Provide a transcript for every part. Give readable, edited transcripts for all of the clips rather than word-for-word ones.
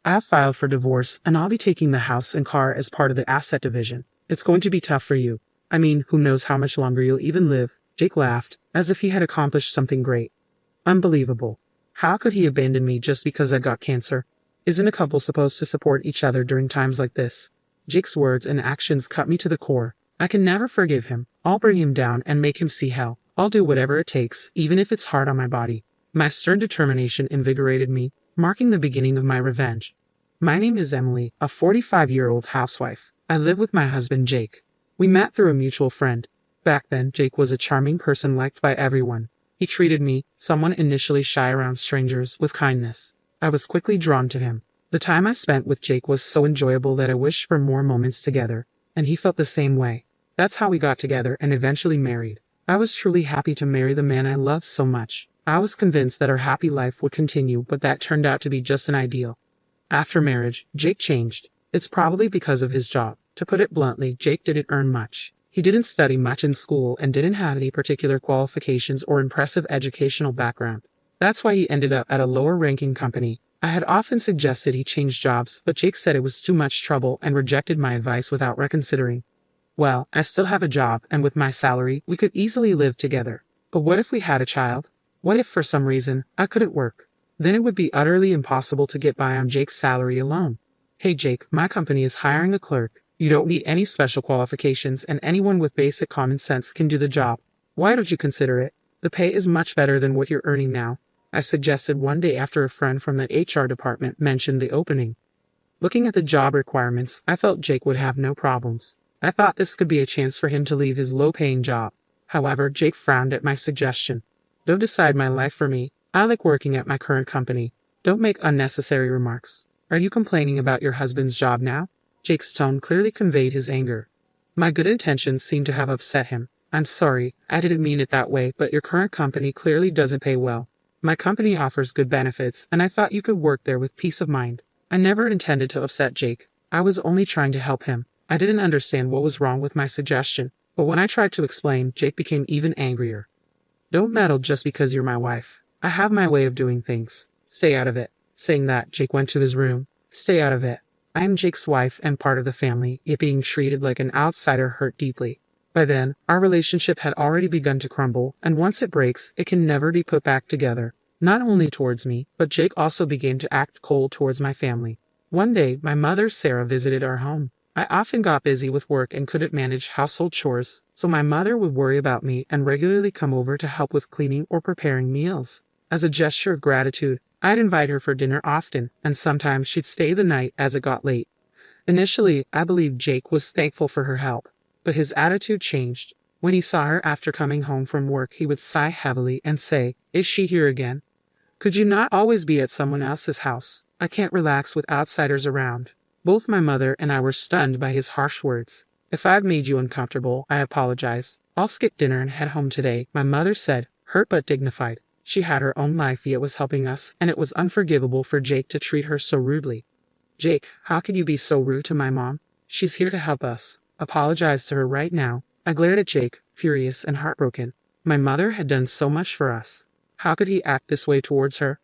I have filed for divorce, and I'll be taking the house and car as part of the asset division. It's going to be tough for you. I mean, who knows how much longer you'll even live." Jake laughed, as if he had accomplished something great. Unbelievable. How could he abandon me just because I got cancer? Isn't a couple supposed to support each other during times like this? Jake's words and actions cut me to the core. I can never forgive him. I'll bring him down and make him see hell. I'll do whatever it takes, even if it's hard on my body. My stern determination invigorated me, marking the beginning of my revenge. My name is Emily, a 45-year-old housewife. I live with my husband Jake. We met through a mutual friend. Back then, Jake was a charming person liked by everyone. He treated me, someone initially shy around strangers, with kindness. I was quickly drawn to him. The time I spent with Jake was so enjoyable that I wished for more moments together, and he felt the same way. That's how we got together and eventually married. I was truly happy to marry the man I loved so much. I was convinced that our happy life would continue, but that turned out to be just an ideal. After marriage, Jake changed. It's probably because of his job. To put it bluntly, Jake didn't earn much. He didn't study much in school and didn't have any particular qualifications or impressive educational background. That's why he ended up at a lower-ranking company. I had often suggested he change jobs, but Jake said it was too much trouble and rejected my advice without reconsidering. Well, I still have a job, and with my salary, we could easily live together. But what if we had a child? What if, for some reason, I couldn't work? Then it would be utterly impossible to get by on Jake's salary alone. "Hey Jake, my company is hiring a clerk. You don't need any special qualifications, and anyone with basic common sense can do the job. Why don't you consider it? The pay is much better than what you're earning now," I suggested one day after a friend from the HR department mentioned the opening. Looking at the job requirements, I felt Jake would have no problems. I thought this could be a chance for him to leave his low-paying job. However, Jake frowned at my suggestion. "Don't decide my life for me. I like working at my current company. Don't make unnecessary remarks. Are you complaining about your husband's job now?" Jake's tone clearly conveyed his anger. My good intentions seemed to have upset him. "I'm sorry, I didn't mean it that way, but your current company clearly doesn't pay well. My company offers good benefits, and I thought you could work there with peace of mind." I never intended to upset Jake. I was only trying to help him. I didn't understand what was wrong with my suggestion, but when I tried to explain, Jake became even angrier. "Don't meddle just because you're my wife. I have my way of doing things. Stay out of it." Saying that, Jake went to his room. "Stay out of it. I am Jake's wife and part of the family, yet being treated like an outsider hurt deeply. By then, our relationship had already begun to crumble, and once it breaks, it can never be put back together. Not only towards me, but Jake also began to act cold towards my family. One day, my mother, Sarah, visited our home. I often got busy with work and couldn't manage household chores, so my mother would worry about me and regularly come over to help with cleaning or preparing meals. As a gesture of gratitude, I'd invite her for dinner often, and sometimes she'd stay the night as it got late. Initially, I believed Jake was thankful for her help, but his attitude changed. When he saw her after coming home from work, he would sigh heavily and say, "Is she here again? Could you not always be at someone else's house? I can't relax with outsiders around." Both my mother and I were stunned by his harsh words. "If I've made you uncomfortable, I apologize. I'll skip dinner and head home today," my mother said, hurt but dignified. She had her own life yet was helping us, and it was unforgivable for Jake to treat her so rudely. "Jake, how could you be so rude to my mom? She's here to help us. Apologize to her right now." I glared at Jake, furious and heartbroken. My mother had done so much for us. How could he act this way towards her?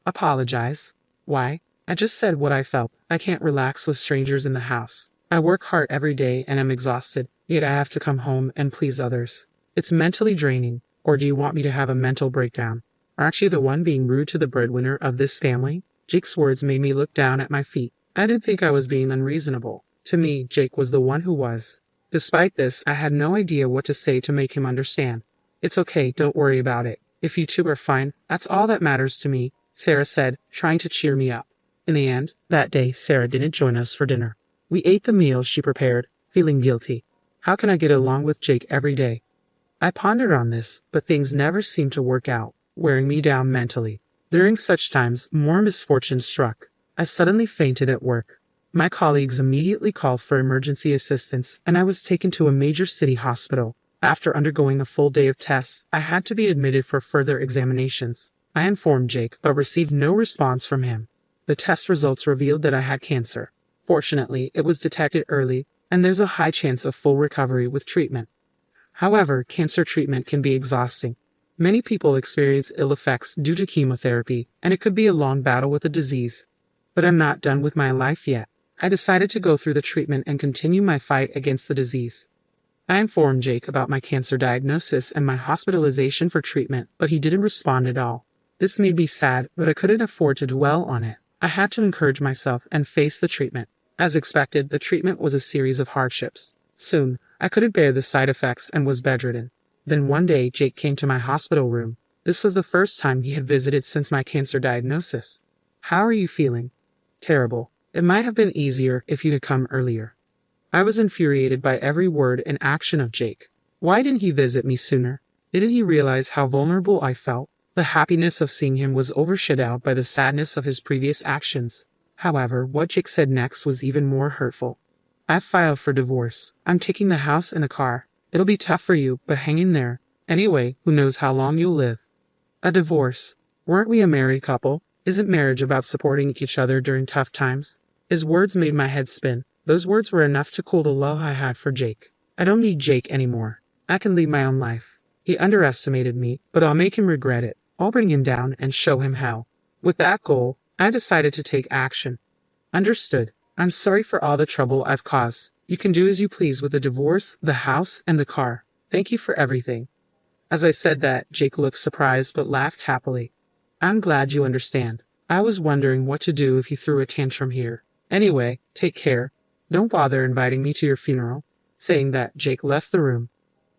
Apologize? Why? I just said what I felt. I can't relax with strangers in the house. I work hard every day and am exhausted, yet I have to come home and please others. It's mentally draining. Or do you want me to have a mental breakdown? Aren't you the one being rude to the breadwinner of this family? Jake's words made me look down at my feet. I didn't think I was being unreasonable. To me, Jake was the one who was. Despite this, I had no idea what to say to make him understand. "It's okay, don't worry about it. If you two are fine, that's all that matters to me," Sarah said, trying to cheer me up. In the end, that day, Sarah didn't join us for dinner. We ate the meal she prepared, feeling guilty. How can I get along with Jake every day? I pondered on this, but things never seemed to work out, wearing me down mentally. During such times, more misfortune struck. I suddenly fainted at work. My colleagues immediately called for emergency assistance, and I was taken to a major city hospital. After undergoing a full day of tests, I had to be admitted for further examinations. I informed Jake, but received no response from him. The test results revealed that I had cancer. Fortunately, it was detected early, and there's a high chance of full recovery with treatment. However, cancer treatment can be exhausting. Many people experience ill effects due to chemotherapy, and it could be a long battle with the disease. But I'm not done with my life yet. I decided to go through the treatment and continue my fight against the disease. I informed Jake about my cancer diagnosis and my hospitalization for treatment, but he didn't respond at all. This made me sad, but I couldn't afford to dwell on it. I had to encourage myself and face the treatment. As expected, the treatment was a series of hardships. Soon, I couldn't bear the side effects and was bedridden. Then one day, Jake came to my hospital room. This was the first time he had visited since my cancer diagnosis. "How are you feeling?" "Terrible. It might have been easier if you had come earlier." I was infuriated by every word and action of Jake. Why didn't he visit me sooner? Didn't he realize how vulnerable I felt? The happiness of seeing him was overshadowed by the sadness of his previous actions. However, what Jake said next was even more hurtful. "I've filed for divorce. I'm taking the house and the car. It'll be tough for you, but hang in there. Anyway, who knows how long you'll live." A divorce? Weren't we a married couple? Isn't marriage about supporting each other during tough times? His words made my head spin. Those words were enough to cool the love I had for Jake. I don't need Jake anymore. I can lead my own life. He underestimated me, but I'll make him regret it. I'll bring him down and show him how. With that goal, I decided to take action. "Understood. I'm sorry for all the trouble I've caused. You can do as you please with the divorce, the house, and the car. Thank you for everything." As I said that, Jake looked surprised but laughed happily. "I'm glad you understand. I was wondering what to do if you threw a tantrum here. Anyway, take care. Don't bother inviting me to your funeral." Saying that, Jake left the room.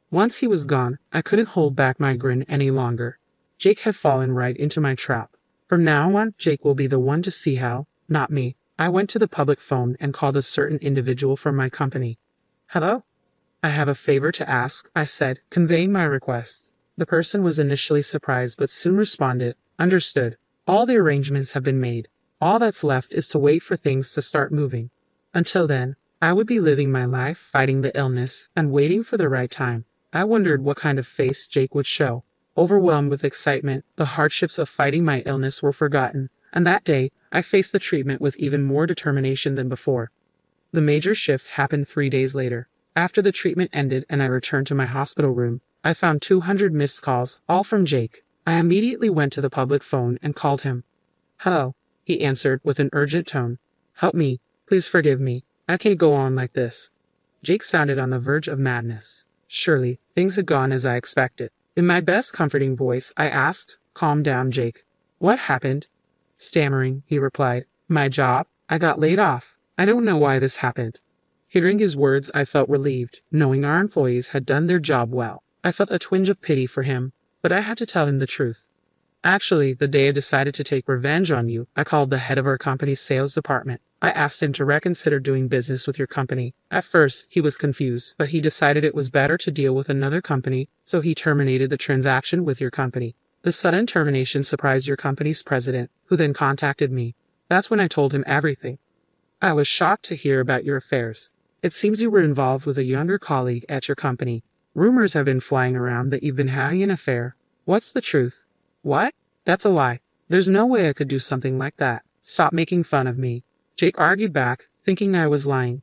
Once he was gone, I couldn't hold back my grin any longer. Jake had fallen right into my trap. From now on, Jake will be the one to see how, not me. I went to the public phone and called a certain individual from my company. "Hello? I have a favor to ask," I said, conveying my request. The person was initially surprised but soon responded, "Understood. All the arrangements have been made. All that's left is to wait for things to start moving. Until then, I would be living my life fighting the illness and waiting for the right time." I wondered what kind of face Jake would show. Overwhelmed with excitement, the hardships of fighting my illness were forgotten, and that day, I faced the treatment with even more determination than before. The major shift happened 3 days later. After the treatment ended and I returned to my hospital room, I found 200 missed calls, all from Jake. I immediately went to the public phone and called him. "Hello," he answered with an urgent tone. "Help me. Please forgive me. I can't go on like this." Jake sounded on the verge of madness. Surely, things had gone as I expected. In my best comforting voice, I asked, "Calm down, Jake. What happened?" Stammering, he replied, "My job. I got laid off. I don't know why this happened." Hearing his words, I felt relieved, knowing our employees had done their job well. I felt a twinge of pity for him, but I had to tell him the truth. "Actually, the day I decided to take revenge on you, I called the head of our company's sales department. I asked him to reconsider doing business with your company. At first, he was confused, but he decided it was better to deal with another company, so he terminated the transaction with your company. The sudden termination surprised your company's president, who then contacted me. That's when I told him everything. I was shocked to hear about your affairs. It seems you were involved with a younger colleague at your company. Rumors have been flying around that you've been having an affair. What's the truth?" "What? That's a lie. There's no way I could do something like that. Stop making fun of me." Jake argued back, thinking I was lying.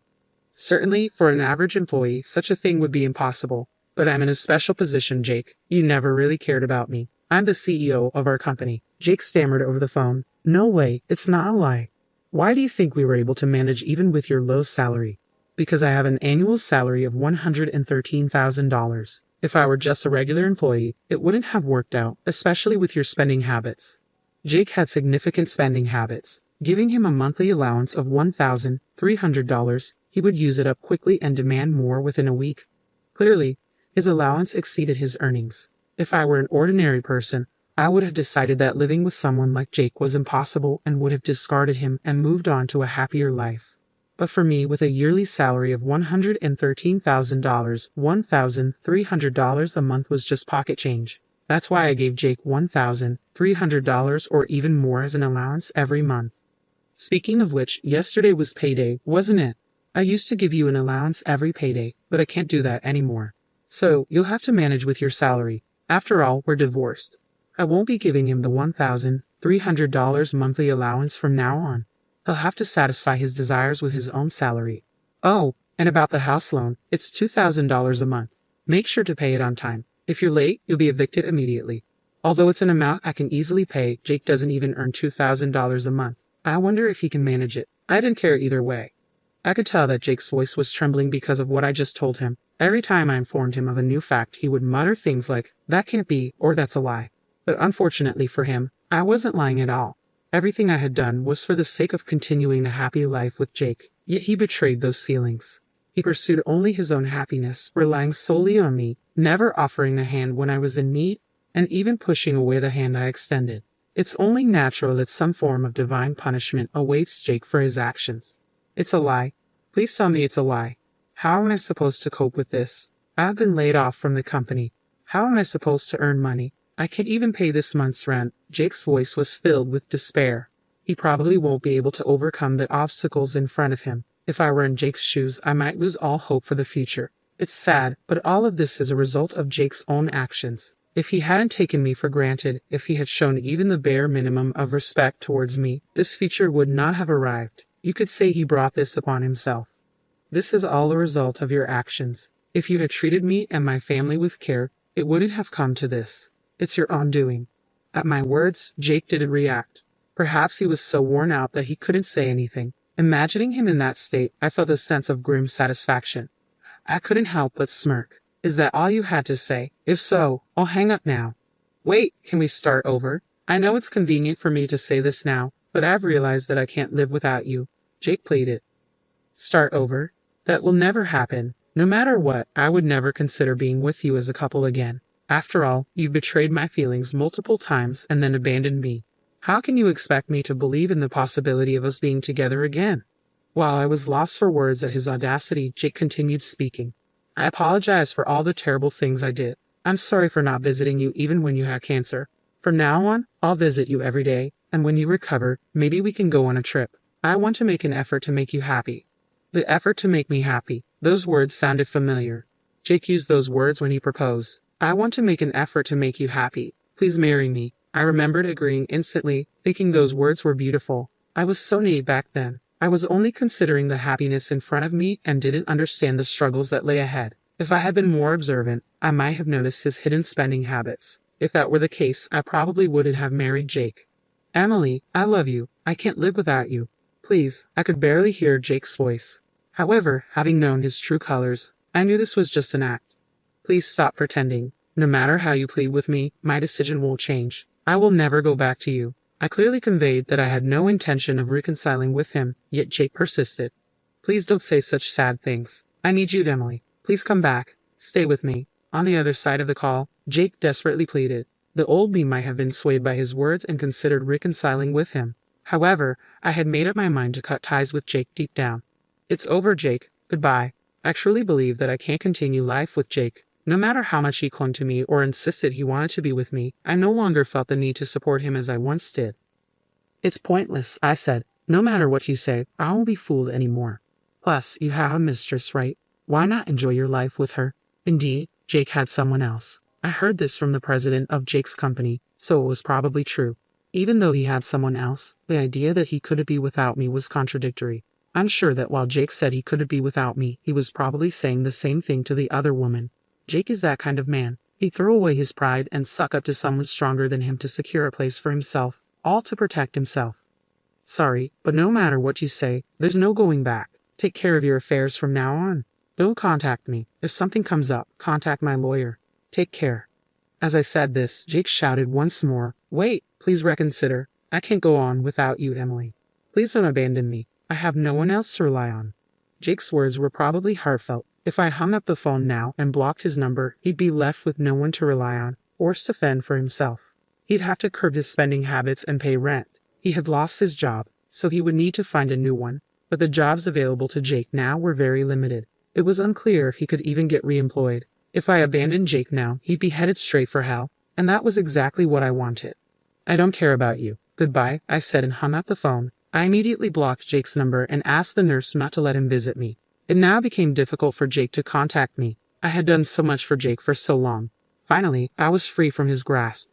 "Certainly, for an average employee, such a thing would be impossible. But I'm in a special position, Jake. You never really cared about me. I'm the CEO of our company." Jake stammered over the phone. "No way, it's not a lie. Why do you think we were able to manage even with your low salary?" "Because I have an annual salary of $113,000. If I were just a regular employee, it wouldn't have worked out, especially with your spending habits." Jake had significant spending habits. Giving him a monthly allowance of $1,300, he would use it up quickly and demand more within a week. Clearly, his allowance exceeded his earnings. If I were an ordinary person, I would have decided that living with someone like Jake was impossible and would have discarded him and moved on to a happier life. But for me, with a yearly salary of $113,000, $1,300 a month was just pocket change. That's why I gave Jake $1,300 or even more as an allowance every month. Speaking of which, yesterday was payday, wasn't it? I used to give you an allowance every payday, but I can't do that anymore. So, you'll have to manage with your salary. After all, we're divorced. I won't be giving him the $1,300 monthly allowance from now on. He'll have to satisfy his desires with his own salary. Oh, and about the house loan, it's $2,000 a month. Make sure to pay it on time. If you're late, you'll be evicted immediately. Although it's an amount I can easily pay, Jake doesn't even earn $2,000 a month. I wonder if he can manage it. I didn't care either way. I could tell that Jake's voice was trembling because of what I just told him. Every time I informed him of a new fact, he would mutter things like, "That can't be," or "That's a lie." But unfortunately for him, I wasn't lying at all. Everything I had done was for the sake of continuing a happy life with Jake, yet he betrayed those feelings. He pursued only his own happiness, relying solely on me, never offering a hand when I was in need, and even pushing away the hand I extended. It's only natural that some form of divine punishment awaits Jake for his actions. It's a lie. Please tell me it's a lie. How am I supposed to cope with this? I've been laid off from the company. How am I supposed to earn money? I can't even pay this month's rent. Jake's voice was filled with despair. He probably won't be able to overcome the obstacles in front of him. If I were in Jake's shoes, I might lose all hope for the future. It's sad, but all of this is a result of Jake's own actions. If he hadn't taken me for granted, if he had shown even the bare minimum of respect towards me, this future would not have arrived. You could say he brought this upon himself. This is all a result of your actions. If you had treated me and my family with care, it wouldn't have come to this. It's your own doing. At my words, Jake didn't react. Perhaps he was so worn out that he couldn't say anything. Imagining him in that state, I felt a sense of grim satisfaction. I couldn't help but smirk. Is that all you had to say? If so, I'll hang up now. Wait, can we start over? I know it's convenient for me to say this now, but I've realized that I can't live without you. Jake pleaded. Start over? That will never happen. No matter what, I would never consider being with you as a couple again. After all, you've betrayed my feelings multiple times and then abandoned me. How can you expect me to believe in the possibility of us being together again? While I was lost for words at his audacity, Jake continued speaking. I apologize for all the terrible things I did. I'm sorry for not visiting you even when you had cancer. From now on, I'll visit you every day, and when you recover, maybe we can go on a trip. I want to make an effort to make you happy. The effort to make me happy. Those words sounded familiar. Jake used those words when he proposed. I want to make an effort to make you happy. Please marry me. I remembered agreeing instantly, thinking those words were beautiful. I was so naive back then. I was only considering the happiness in front of me and didn't understand the struggles that lay ahead. If I had been more observant, I might have noticed his hidden spending habits. If that were the case, I probably wouldn't have married Jake. Emily, I love you. I can't live without you. Please, I could barely hear Jake's voice. However, having known his true colors, I knew this was just an act. Please stop pretending. No matter how you plead with me, my decision won't change. I will never go back to you. I clearly conveyed that I had no intention of reconciling with him, yet Jake persisted. Please don't say such sad things. I need you, Emily. Please come back. Stay with me. On the other side of the call, Jake desperately pleaded. The old me might have been swayed by his words and considered reconciling with him. However, I had made up my mind to cut ties with Jake deep down. It's over, Jake. Goodbye. I truly believe that I can't continue life with Jake. No matter how much he clung to me or insisted he wanted to be with me, I no longer felt the need to support him as I once did. It's pointless, I said. No matter what you say, I won't be fooled anymore. Plus, you have a mistress, right? Why not enjoy your life with her? Indeed, Jake had someone else. I heard this from the president of Jake's company, so it was probably true. Even though he had someone else, the idea that he couldn't be without me was contradictory. I'm sure that while Jake said he couldn't be without me, he was probably saying the same thing to the other woman. Jake is that kind of man. He'd throw away his pride and suck up to someone stronger than him to secure a place for himself, all to protect himself. Sorry, but no matter what you say, there's no going back. Take care of your affairs from now on. Don't contact me. If something comes up, contact my lawyer. Take care. As I said this, Jake shouted once more, Wait, please reconsider. I can't go on without you, Emily. Please don't abandon me. I have no one else to rely on. Jake's words were probably heartfelt. If I hung up the phone now and blocked his number, he'd be left with no one to rely on, forced to fend for himself. He'd have to curb his spending habits and pay rent. He had lost his job, so he would need to find a new one. But the jobs available to Jake now were very limited. It was unclear if he could even get reemployed. If I abandoned Jake now, he'd be headed straight for hell, and that was exactly what I wanted. I don't care about you. Goodbye, I said and hung up the phone. I immediately blocked Jake's number and asked the nurse not to let him visit me. It now became difficult for Jake to contact me. I had done so much for Jake for so long. Finally, I was free from his grasp.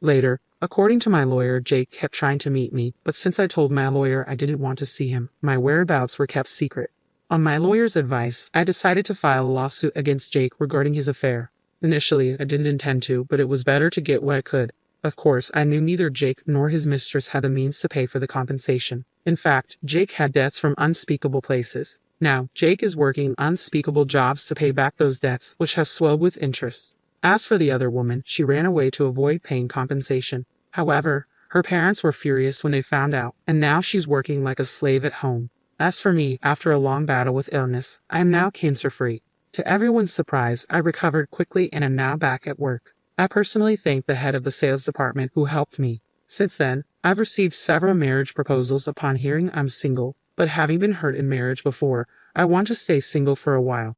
Later, according to my lawyer, Jake kept trying to meet me, but since I told my lawyer I didn't want to see him, my whereabouts were kept secret. On my lawyer's advice, I decided to file a lawsuit against Jake regarding his affair. Initially, I didn't intend to, but it was better to get what I could. Of course, I knew neither Jake nor his mistress had the means to pay for the compensation. In fact, Jake had debts from unspeakable places. Now, Jake is working unspeakable jobs to pay back those debts, which have swelled with interest. As for the other woman, she ran away to avoid paying compensation. However, her parents were furious when they found out, and now she's working like a slave at home. As for me, after a long battle with illness, I am now cancer-free. To everyone's surprise, I recovered quickly and am now back at work. I personally thank the head of the sales department who helped me. Since then, I've received several marriage proposals upon hearing I'm single, but having been hurt in marriage before, I want to stay single for a while.